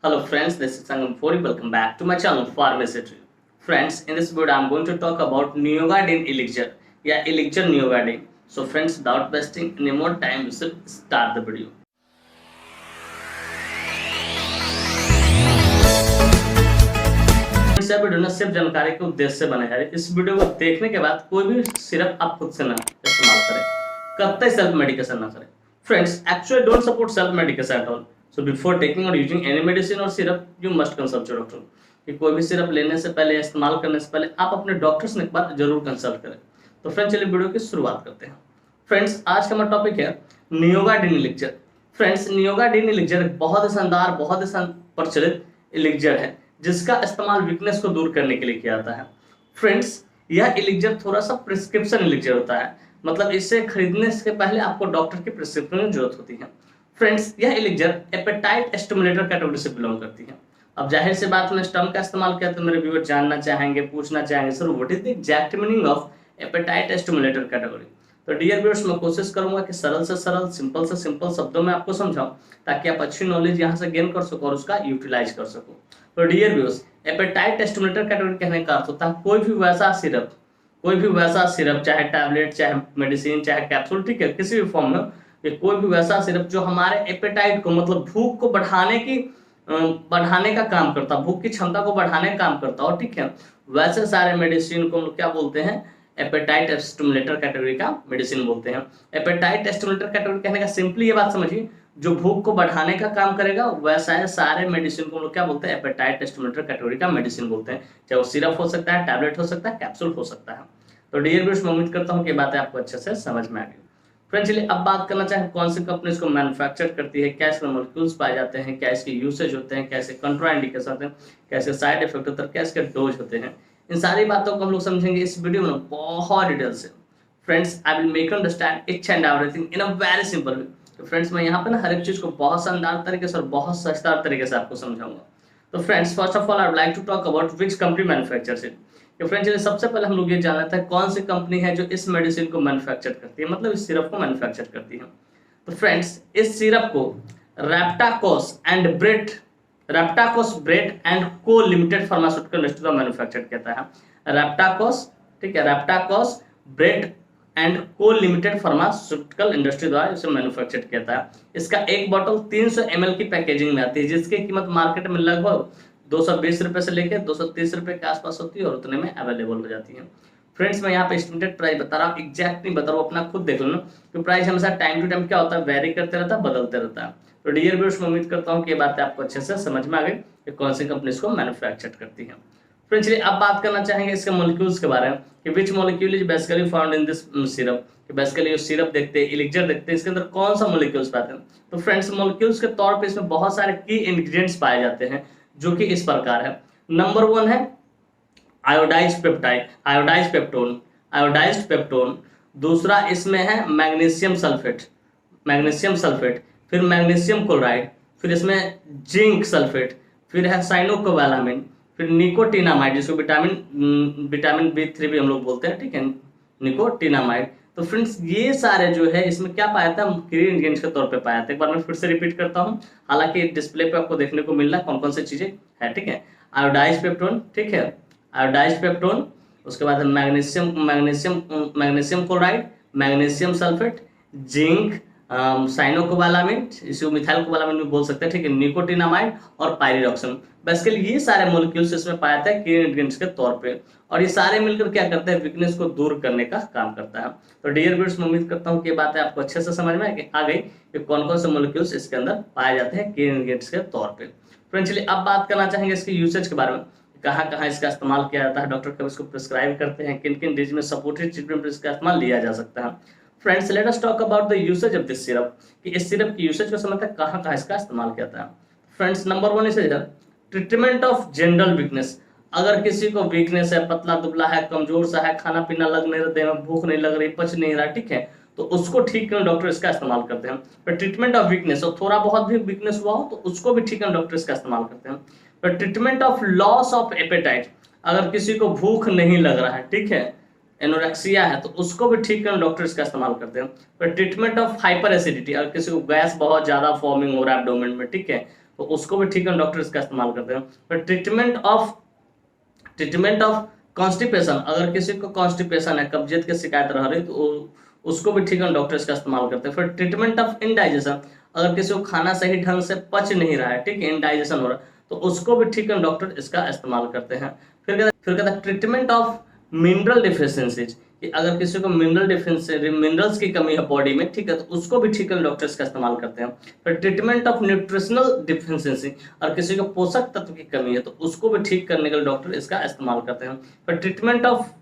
Hello friends, this is Sangam Fori. Welcome back to my channel Pharmacy Tree. Friends, in this video I am going to talk about Neogadin elixir या elixir Neogadin. So friends, without wasting any more time, we should start the video. इस video ना सिर्फ जानकारी के उद्देश्य से बना है। इस वीडियो को देखने के बाद कोई भी सिरप आप खुद से ना इस्तेमाल करें, कतई सेल्फ मेडिकेशन ना करें। Friends, actually don't support self medication at all. So before taking or using any medicine or syrup, you must consult your doctor. कि कोई भी सिरप लेने से पहले या इस्तेमाल करने से पहले आप अपने डॉक्टर से एक बार जरूर कंसल्ट करें। तो फ्रेंड्स, चलिए वीडियो की शुरुआत करते हैं। फ्रेंड्स, आज का हमारा टॉपिक है नियोगाडिन एलिक्सर। फ्रेंड्स, नियोगाडिन एलिक्सर बहुत ही शानदार, बहुत ही प्रचलित एलिक्सर है जिसका इस्तेमाल वीकनेस को दूर करने के लिए किया जाता है। फ्रेंड्स, यह एलिक्सर थोड़ा सा प्रिस्क्रिप्शन एलिक्सर होता है, मतलब इसे खरीदने से पहले आपको डॉक्टर की प्रिस्क्रिप्शन की जरूरत होती है। फ्रेंड्स, यह एलिक्सर एपेटाइट स्टिमुलेटर कैटेगरी से बिलोंग करती है। अब जाहिर सी बात, मैंने इस टर्म का इस्तेमाल किया तो मेरे व्यूअर जानना चाहेंगे, पूछना चाहेंगे, sir what is the exact meaning of appetite stimulator category. तो डियर व्यूअर्स, मैं कोशिश करूंगा कि सरल से सरल, सिंपल से सिंपल शब्दों में आपको समझाऊं ताकि आप अच्छी नॉलेज यहाँ से गेन कर सको और उसका यूटिलाइज कर सको। तो dear viewers, appetite stimulator category कहने का अर्थ होता है कोई भी वैसा सिरप, चाहे टैबलेट, चाहे मेडिसिन, चाहे कैप्सूल, ठीक है, किसी भी फॉर्म में, ये कोई भी वैसा सिरप जो हमारे एपेटाइट को, मतलब भूख को बढ़ाने का काम करता, भूख की क्षमता को बढ़ाने का काम करता हो, ठीक है, वैसे सारे मेडिसिन को हम लोग क्या बोलते हैं, एपेटाइट स्टिमुलेटर कैटेगरी का मेडिसिन बोलते हैं। एपेटाइट स्टिमुलेटर कैटेगरी कहने का सिंपली ये बात समझिए, जो भूख को बढ़ाने का काम करेगा वैसा है सारे मेडिसिन को हम लोग क्या बोलते हैं, एपेटाइट स्टिमुलेटर कैटेगरी का मेडिसिन बोलते हैं। चाहे वो सिरप हो सकता है, टैबलेट हो सकता है, कैप्सूल हो सकता है। तो डियर व्यूअर्स, मैं उम्मीद करता हूँ कि बातें आपको अच्छे से समझ में आ गई। फ्रेंड्स, चलिए अब बात करना चाहें कौन सी कंपनी इसको मैन्युफैक्चर करती है, क्या इसमें मॉलिक्यूल्स पाए जाते हैं, क्या इसके यूसेज होते हैं, कैसे कंट्राइंडिकेशन होते हैं, कैसे साइड इफेक्ट होते हैं, क्या इसके डोज होते हैं, इन सारी बातों को हम लोग समझेंगे इस वीडियो में बहुत डिटेल से। Friends, I will make you understand each and everything in a very simple way. तो फ्रेंड्स, मैं यहाँ पे ना हर एक चीज को बहुत शानदार तरीके से और बहुत सस्ता तरीके से आपको समझाऊंगा। तो friends, first of all I would like to talk about which company manufactures it. Friends, सबसे पहले हम लोग ये जान लेते हैं कौन सी कंपनी है जो इस मेडिसिन को मैन्युफैक्चर करती है, मतलब इस सिरप को मैन्युफैक्चर करती है। तो फ्रेंड्स, इस सिरप को रैप्टाकोस ब्रेड एंड को लिमिटेड फार्मास्यूटिकल इंडस्ट्री द्वारा मैन्युफैक्चर किया है। रैप्टाकोस, ठीक है, रैप्टाकोस ब्रेड एंड को लिमिटेड फार्मास्यूटिकल इंडस्ट्री द्वारा इसे मैन्युफैक्चर किया था। इसका एक बोतल 300 ml की पैकेजिंग में आती है, जिसकी कीमत मार्केट में लगभग 220 रुपए से लेकर 230 रुपए के आसपास होती है और उतने में अवेलेबल हो जाती है। फ्रेंड्स, मैं यहाँ पे एस्टिमेटेड प्राइस बता रहा हूँ, एग्जैक्ट नहीं बता रहा हूँ, अपना खुद देख लो ना, तो प्राइस हमेशा टाइम टू टाइम क्या होता है, वेरी करते रहता है, बदलते रहता है। तो डियर व्यूअर्स, मैं उम्मीद करता हूँ कि ये बातें आपको अच्छे से समझ में आ गई कि कौन सी कंपनी इसको मैन्युफैक्चर करती है। फ्रेंड्स, चलिए अब बात करना चाहेंगे इसके मॉलिक्यूल्स के बारे में कि which molecule is basically found in this syrup. Basically syrup देखते हैं, एलिक्सर देखते हैं, इसके अंदर कौन सा मॉलिक्यूल्स पाते हैं। तो फ्रेंड्स, मॉलिक्यूल्स के तौर पे इसमें बहुत सारे की इंग्रेडिएंट्स पाए जाते हैं जो कि इस प्रकार है। नंबर 1 है आयोडाइज्ड पेप्टोन। दूसरा इसमें है मैग्नीशियम सल्फेट, फिर मैग्नीशियम क्लोराइड, फिर इसमें जिंक सल्फेट, फिर है साइनोकोबालामिन, फिर निकोटिनामाइड, जिसको विटामिन B3 भी हम लोग बोलते हैं, ठीक है, निकोटिनामाइड। तो फ्रेंड्स, ये सारे जो है इसमें क्या पाया था, की इंग्रेडिएंट्स के तौर पे पाया था। एक बार मैं फिर से रिपीट करता हूँ, हालांकि डिस्प्ले पे आपको देखने को मिल रहा है कौन कौन सी चीजें है, ठीक है। आयोडाइज्ड पेप्टोन, ठीक है, आयोडाइज्ड पेप्टोन, उसके बाद magnesium chloride, magnesium sulphate, zinc, cyanocobalamin, इसको मिथाइल कोबालामिन भी बोल सकते हैं, ठीक है, निकोटिनामाइड और पायरिडॉक्सिन। बेसिकली ये सारे मॉलिक्यूल्स इसमें पाया था की इंग्रेडिएंट्स के तौर पे, और ये सारे मिलकर क्या करते हैं, वीकनेस को दूर करने का काम करता है। तो डियर व्यूअर्स, मैं उम्मीद करता हूँ कि ये बातें आपको अच्छे से समझ में आ गई कि कौन कौन से मॉलिक्यूल्स इसके अंदर पाए जाते हैं की इंग्रेडिएंट्स के तौर पे। फ्रेंड्स, चलिए अब बात करना चाहेंगे इसके यूसेज के बारे में, कहाँ कहाँ इसका इस्तेमाल किया जाता है, डॉक्टर कब इसको प्रिस्क्राइब करते हैं, किन किन डिजीज में सपोर्टिव ट्रीटमेंट पर इसका इस्तेमाल लिया जा सकता है। Friends, let us talk about the usage of this syrup, कि इस सिरप की यूसेज को समझते हैं कहाँ कहाँ इसका इस्तेमाल किया जाता है। Friends, number 1 is treatment of general weakness. अगर किसी को वीकनेस है, पतला दुबला है, कमजोर सा है, खाना पीना लग नहीं रहा, देह में भूख नहीं लग रही, पच नहीं रहा, ठीक है, तो उसको ठीक करने डॉक्टर इसका इस्तेमाल करते हैं। पर ट्रीटमेंट ऑफ वीकनेस, और थोड़ा बहुत भी वीकनेस हुआ हो तो उसको भी ठीक करने डॉक्टर इसका इस्तेमाल करते हैं। पर treatment of loss of appetite, अगर किसी को भूख नहीं लग रहा है, ठीक है, एनोरेक्सिया है, तो उसको भी ठीक करने डॉक्टर इसका इस्तेमाल करते हैं। पर ट्रीटमेंट ऑफ हाइपर एसिडिटी, अगर किसी को गैस बहुत ज्यादा फॉर्मिंग हो रहा है एब्डोमेन में, ठीक है, तो उसको भी ठीक है डॉक्टर इसका इस्तेमाल करते हैं। फिर ट्रीटमेंट ऑफ कॉन्स्टिपेशन, अगर किसी को कॉन्स्टिपेशन है, कब्जियत की शिकायत रह रही तो उसको भी ठीक है डॉक्टर इसका इस्तेमाल करते हैं। फिर ट्रीटमेंट ऑफ इनडाइजेशन, अगर किसी को खाना सही ढंग से पच नहीं रहा है, ठीक है, इनडाइजेशन हो रहा है, तो उसको भी ठीक है डॉक्टर इसका इस्तेमाल करते हैं। फिर कहता है ट्रीटमेंट ऑफ मिनरल डिफिशियंसीज, कि अगर किसी को मिनरल्स की कमी है बॉडी में, ठीक है, तो उसको भी ठीक है डॉक्टर इसका इस्तेमाल करते हैं। फिर ट्रीटमेंट ऑफ न्यूट्रिशनल डिफिशियंसी, और किसी को पोषक तत्व की कमी है तो उसको भी ठीक करने के लिए डॉक्टर इसका इस्तेमाल करते हैं। फिर ट्रीटमेंट ऑफ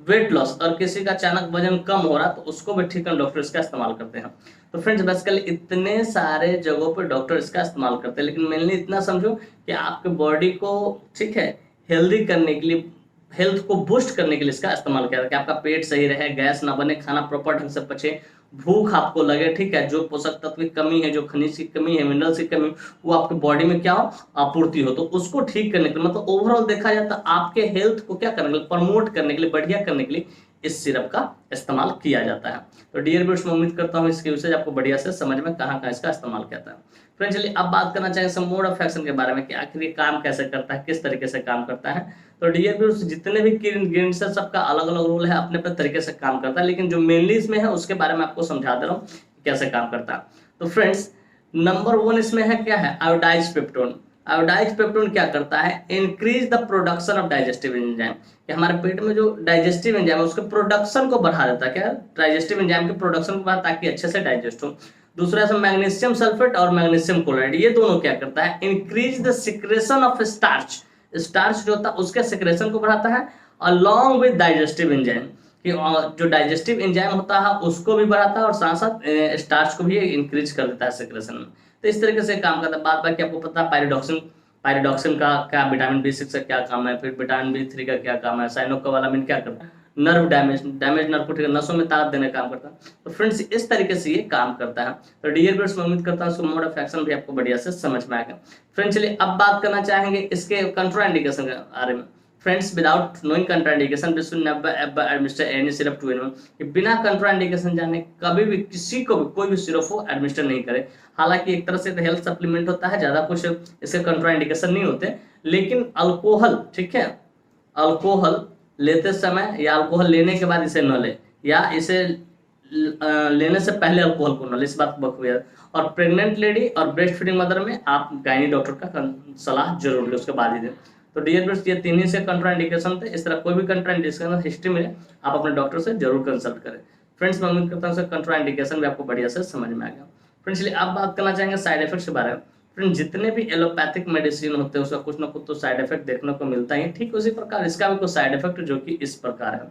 वेट लॉस, और किसी का अचानक वजन कम हो रहा तो उसको भी ठीक है डॉक्टर इसका इस्तेमाल करते हैं। तो फ्रेंड्स बेसिकली इतने सारे जगहों पर डॉक्टर इसका इस्तेमाल करते हैं, लेकिन मेनली इतना समझो कि आपके बॉडी को ठीक है हेल्दी करने के लिए, हेल्थ को बूस्ट करने के लिए इसका इस्तेमाल किया जाता है, कि आपका पेट सही रहे, गैस ना बने, खाना प्रॉपर ढंग से पचे, भूख आपको लगे, ठीक है, जो पोषक तत्व की कमी है, जो खनिज की कमी है, मिनरल्स की कमी, वो आपके बॉडी में क्या हो, आपूर्ति हो, तो उसको ठीक करने के लिए, मतलब ओवरऑल देखा जाए तो आपके हेल्थ को क्या करने के लिए, प्रमोट करने के लिए, बढ़िया करने के लिए इस सिरप का इस्तेमाल किया जाता है। तो डियर व्यूअर्स, मैं उम्मीद करता हूँ इसके यूसेज आपको बढ़िया से समझ में कहाँ इसका इस्तेमाल किया है। फ्रेंड्स चलिए अब बात करना चाहेंगे मोड ऑफ एक्शन के बारे में, कि आखिर ये काम कैसे करता है, किस तरीके से काम करता है। तो डियर व्यूअर्स, जितने भी इंग्रेडिएंट्स है सबका अलग अलग रोल है, अपने अपने तरीके से काम करता है, लेकिन जो मेनली इसमें है उसके बारे में आपको समझा दे रहा हूँ कैसे काम करता है। तो फ्रेंड्स नंबर 1 इसमें है क्या है, आयोडाइज्ड पेप्टोन। आयोडाइज्ड पेप्टोन क्या करता है, increase the production of digestive enzyme, कि हमारे पेट में जो डाइजेस्टिव एंजाइम है उसके प्रोडक्शन को बढ़ा देता है, क्या डाइजेस्टिव एंजाइम के प्रोडक्शन को बढ़ा, ताकि अच्छे से डाइजेस्ट हो। दूसरा है मैग्नीशियम सल्फेट और मैग्नीशियम क्लोराइड, ये दोनों क्या करता है, increase the secretion of starch, starch जो होता है उसके सिक्रेशन को बढ़ाता है, अलॉन्ग विद डाइजेस्टिव एंजाइम, कि जो डाइजेस्टिव एंजाइम होता है उसको भी बढ़ाता है और साथ साथ स्टार्च को भी इंक्रीज कर देता है सिक्रेशन में। तो इस तरीके से काम करता है। बात बाकी आपको पता है पायरिडॉक्सिन का क्या, विटामिन B6 का क्या काम है, फिर विटामिन B3 का क्या काम है, साइनोकोबालामिन क्या करता है, नर्व डैमेज नर्व को ठीक है, नसों में ताकत देने का काम करता है। तो फ्रेंड्स इस तरीके से ये काम करता है। तो डियर व्यूअर्स, मैं उम्मीद करता हूँ इसको मोड ऑफ एक्शन भी आपको बढ़िया से समझ में आएगा। फ्रेंड्स चलिए अब बात करना चाहेंगे इसके कंट्राइंडिकेशन के बारे में। Friends without knowing contraindication we should never administer any syrup to anyone, कि बिना कंट्राइंडिकेशन जाने कभी भी किसी को भी कोई भी सिरप हो एडमिनिस्टर नहीं करे। हालांकि एक तरह से हेल्थ सप्लीमेंट होता है, ज्यादा कुछ इसके कंट्राइंडिकेशन नहीं होते, लेकिन अल्कोहल, ठीक है, अल्कोहल लेते समय या अल्कोहल लेने के बाद इसे न ले, या इसे लेने से पहले अल्कोहल को न ले, इस बात को बखूबी। और प्रेग्नेंट लेडी और ब्रेस्ट फीडिंग मदर में आप गायनी डॉक्टर का सलाह जरूर ले, उसके बाद ही दें। तो डियर फ्रेंड्स ये 3 ही से कंट्राइंडिकेशन थे, इस तरह कोई भी कंट्राइंडिकेशन हिस्ट्री में आप अपने डॉक्टर से जरूर कंसल्ट करें। फ्रेंड्स मैं उम्मीद करता हूँ कंट्राइंडिकेशन भी आपको बढ़िया से समझ में आ गया। फ्रेंड्स चलिए अब बात करना चाहेंगे साइड इफेक्ट्स के बारे में। फ्रेंड्स जितने भी एलोपैथिक मेडिसिन होते हैं उसका कुछ ना कुछ तो साइड इफेक्ट देखने को मिलता है, ठीक उसी प्रकार इसका भी कुछ साइड इफेक्ट जो कि इस प्रकार है।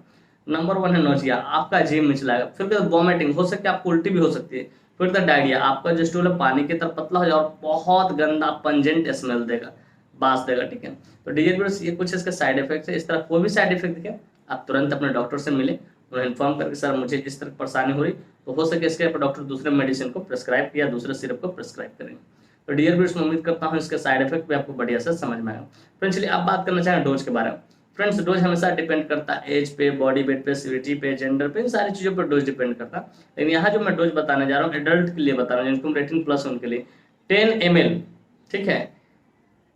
नंबर 1 है नोजिया, आपका जी मिचलाएगा। फिर वॉमिटिंग हो सकती है, आपको उल्टी भी हो सकती है। फिर डायरिया, आपका जो स्टूल है पानी की तरफ पतला हो जाए और बहुत गंदा पंजेंट स्मेल देगा, बास देगा, ठीक है। तो डियर व्यूअर्स ये कुछ इसके साइड इफेक्ट्स है। इस तरह कोई भी साइड इफेक्ट दिखे आप तुरंत अपने डॉक्टर से मिले, उन्हें इन्फॉर्म करके सर मुझे इस तरह परेशानी हो रही, तो हो सके इसके डॉक्टर दूसरे मेडिसिन को प्रेस्क्राइब किया, दूसरे सिरप को प्रेस्क्राइब करेंगे। तो डियर व्यूअर्स मैं उम्मीद करता हूँ इसके साइड इफेक्ट भी आपको बढ़िया से समझ में आएगा। फ्रेंड्स चलिए अब बात करना चाहें डोज के बारे में। फ्रेंड्स डोज हमेशा डिपेंड करता है एज पे, बॉडी वेट पे, सीविटी पे, जेंडर पे, इन सारी चीज़ों पर डोज डिपेंड करता है। लेकिन यहाँ जो मैं डोज बताने जा रहा हूँ एडल्ट के लिए बता रहा हूँ, जिनको 18+ उनके लिए 10 ml, ठीक है,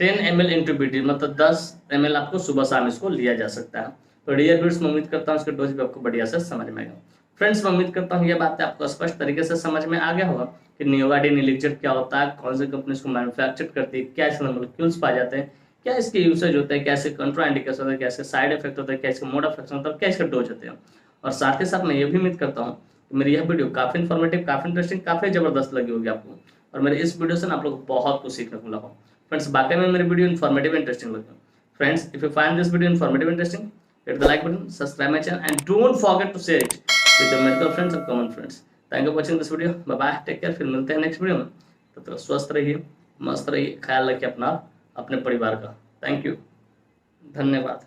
10 ml इंटू बीटी, मतलब 10 ml आपको सुबह शाम इसको लिया जा सकता है। तो डियर व्यूअर्स मैं उम्मीद करता हूँ इसके डोज भी आपको बढ़िया से समझ में आएगा। फ्रेंड्स मैं उम्मीद करता हूँ ये बातें आपको स्पष्ट तरीके से समझ में आ गया होगा कि नियोगार्डिन एलिक्सिर क्या होता है, कौन सी कंपनी इसको मैन्युफैक्चर करती है, क्या इसमें मोलेक्यूल्स पाए जाते हैं, क्या इसके यूसेज होते हैं, क्या इसके कंट्राइंडिकेशन होता है, क्या इसके साइड इफेक्ट होता है, क्या इसके मोड ऑफ एक्शन होता है, क्या इसके डोज होते हैं। और साथ ही साथ मैं ये भी उम्मीद करता हूँ कि मेरी यह वीडियो काफी इन्फॉर्मेटिव, काफी इंटरेस्टिंग, काफी जबरदस्त लगी होगी आपको, और मेरे इस वीडियो से आप लोग बहुत कुछ सीखने को मिला हो। फ्रेंड्स बाकी में मेरी वीडियो इन्फॉर्मेटिव इंटरेस्टिंग लगी। Friends if you find this video informative interesting, hit the like button, subscribe my channel, and don't forget to share it with your medical friends and common friends. Thank you for watching this video. Bye bye, take care, फिर मिलते हैं next video में। तब तक स्वस्थ रहिए, मस्त रहिए, ख्याल रखिए अपना, अपने परिवार का। थैंक यू, धन्यवाद।